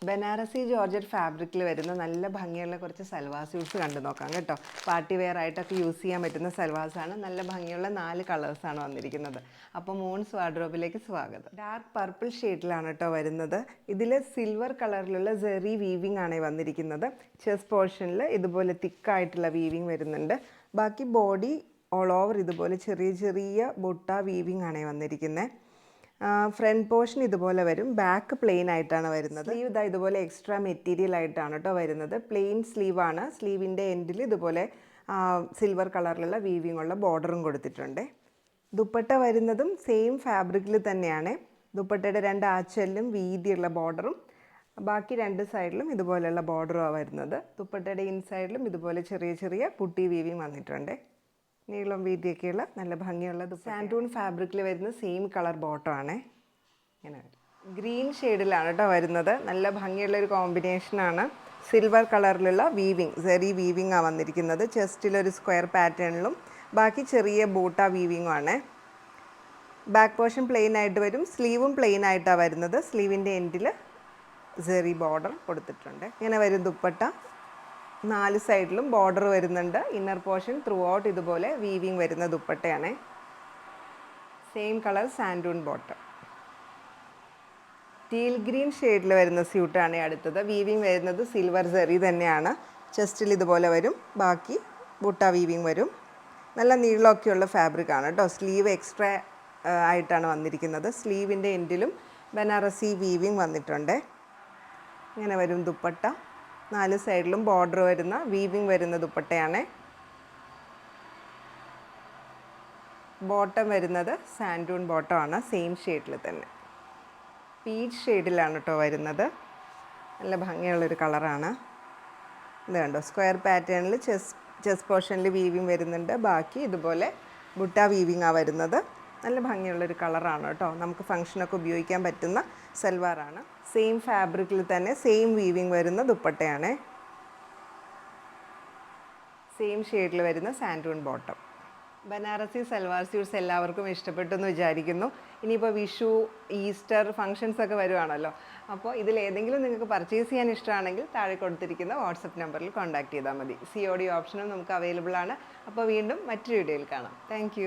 Banarasi georgette ഫാബ്രിക്കിൽ വരുന്ന നല്ല ഭംഗിയുള്ള കുറച്ച് സൽവാർ സ്യൂട്ട്സ് കണ്ടു നോക്കാം കേട്ടോ. പാർട്ടി വെയർ ആയിട്ടൊക്കെ യൂസ് ചെയ്യാൻ പറ്റുന്ന സൽവാർസാണ്. നല്ല ഭംഗിയുള്ള 4 കളേഴ്സാണ് വന്നിരിക്കുന്നത്. അപ്പോൾ മൂൺസ് വാർഡ്രോബിലേക്ക് സ്വാഗതം. ഡാർക്ക് പർപ്പിൾ ഷെയ്ഡിലാണ് കേട്ടോ വരുന്നത്. ഇതിൽ സിൽവർ കളറിലുള്ള സെറി വീവിംഗ് ആണ് വന്നിരിക്കുന്നത്. ചെസ്റ്റ് പോർഷനിൽ ഇതുപോലെ തിക്കായിട്ടുള്ള വീവിംഗ് വരുന്നുണ്ട്. ബാക്കി ബോഡി ഓൾ ഓവർ ഇതുപോലെ ചെറിയ ചെറിയ ബുട്ട വീവിംഗ് ആണ് വന്നിരിക്കുന്നത്. ഫ്രണ്ട് പോർഷൻ ഇതുപോലെ വരും. ബാക്ക് പ്ലെയിൻ ആയിട്ടാണ് വരുന്നത്. സ്ലീവ് ഇതാ ഇതുപോലെ എക്സ്ട്രാ മെറ്റീരിയൽ ആയിട്ടാണ് കേട്ടോ വരുന്നത്. പ്ലെയിൻ സ്ലീവാണ്. സ്ലീവിൻ്റെ എൻഡിൽ ഇതുപോലെ സിൽവർ കളറിലുള്ള വീവിംഗ് ഉള്ള ബോർഡറും കൊടുത്തിട്ടുണ്ട്. ദുപ്പട്ട വരുന്നതും സെയിം ഫാബ്രിക്കിൽ തന്നെയാണ്. ദുപ്പട്ടയുടെ 2 ആച്ചലിലും വീതിയുള്ള ബോർഡറും ബാക്കി 2 സൈഡിലും ഇതുപോലെയുള്ള ബോർഡറുമാണ് വരുന്നത്. ദുപ്പട്ടയുടെ ഇൻസൈഡിലും ഇതുപോലെ ചെറിയ ചെറിയ പുട്ടി വീവിംഗ് വന്നിട്ടുണ്ട്. നീളം വീതിയൊക്കെയുള്ള നല്ല ഭംഗിയുള്ള സാൻഡൂൺ ഫാബ്രിക്കിൽ വരുന്ന സെയിം കളർ ബോട്ടം ആണ്. ഇങ്ങനെ വരും. ഗ്രീൻ ഷെയ്ഡിലാണ് കേട്ടോ വരുന്നത്. നല്ല ഭംഗിയുള്ളൊരു കോമ്പിനേഷനാണ്. സിൽവർ കളറിലുള്ള വീവിങ്, സെറി വീവിങ് ആണ് വന്നിരിക്കുന്നത്. ചെസ്റ്റിലൊരു സ്ക്വയർ പാറ്റേണിലും ബാക്കി ചെറിയ ബൂട്ട വീവിങ്ങും ആണ്. ബാക്ക് പോർഷൻ പ്ലെയിൻ ആയിട്ട് വരും. സ്ലീവും പ്ലെയിൻ ആയിട്ടാണ് വരുന്നത്. സ്ലീവിൻ്റെ എൻഡിൽ സെറി ബോർഡർ കൊടുത്തിട്ടുണ്ട്. ഇങ്ങനെ വരും ദുപ്പട്ട. 4 സൈഡിലും ബോർഡർ വരുന്നുണ്ട്. ഇന്നർ പോർഷൻ ത്രൂ ഔട്ട് ഇതുപോലെ വീവിങ് വരുന്ന ദുപ്പട്ടയാണ്. Same colour santoon bottom. Teal green ഷെയ്ഡിൽ വരുന്ന സ്യൂട്ടാണ് അടുത്തത്. വീവിങ് വരുന്നത് സിൽവർ സെറി തന്നെയാണ്. ചെസ്റ്റിൽ ഇതുപോലെ വരും. ബാക്കി ബുട്ട വീവിങ് വരും. നല്ല നീളമൊക്കെയുള്ള ഫാബ്രിക്കാണ് കേട്ടോ. സ്ലീവ് എക്സ്ട്രാ ആയിട്ടാണ് വന്നിരിക്കുന്നത്. സ്ലീവിൻ്റെ എൻഡിലും ബനാറസി വീവിങ് വന്നിട്ടുണ്ട്. ഇങ്ങനെ വരും ദുപ്പട്ട. 4 സൈഡിലും ബോർഡർ വരുന്ന വീവിങ് വരുന്ന ദുപ്പട്ടയാണ്. ബോട്ടം വരുന്നത് സാൻഡൂൺ ബോട്ടമാണ്. സെയിം ഷെയ്ഡിൽ തന്നെ പീച്ച് ഷെയ്ഡിലാണ് കേട്ടോ വരുന്നത്. നല്ല ഭംഗിയുള്ളൊരു കളറാണ്. ഇത് കണ്ടോ, സ്ക്വയർ പാറ്റേണിൽ ചെസ്റ്റ് പോർഷനിൽ വീവിങ് വരുന്നുണ്ട്. ബാക്കി ഇതുപോലെ ബുട്ട വീവിങ്ങാണ് വരുന്നത്. നല്ല ഭംഗിയുള്ളൊരു കളറാണ് കേട്ടോ. നമുക്ക് ഫംഗ്ഷനൊക്കെ ഉപയോഗിക്കാൻ പറ്റുന്ന സൽവാറാണ്. സെയിം ഫാബ്രിക്കിൽ തന്നെ സെയിം വീവിങ് വരുന്ന ദുപ്പട്ടയാണ്. സെയിം ഷെയ്ഡിൽ വരുന്ന സാൻഡൂൺ ബോട്ടം. ബനാറസി സൽവാർ സ്യൂട്ട്സ് എല്ലാവർക്കും ഇഷ്ടപ്പെട്ടു എന്ന് വിചാരിക്കുന്നു. ഇനിയിപ്പോൾ വിഷു, ഈസ്റ്റർ ഫംഗ്ഷൻസ് ഒക്കെ വരുവാണല്ലോ. അപ്പോൾ ഇതിലേതെങ്കിലും നിങ്ങൾക്ക് പർച്ചേസ് ചെയ്യാൻ ഇഷ്ടമാണെങ്കിൽ താഴെ കൊടുത്തിരിക്കുന്ന വാട്സപ്പ് നമ്പറിൽ കോൺടാക്ട് ചെയ്താൽ മതി. COD ഓപ്ഷനും നമുക്ക് അവൈലബിൾ ആണ്. അപ്പോൾ വീണ്ടും മറ്റൊരു വീഡിയോയിൽ കാണാം. താങ്ക്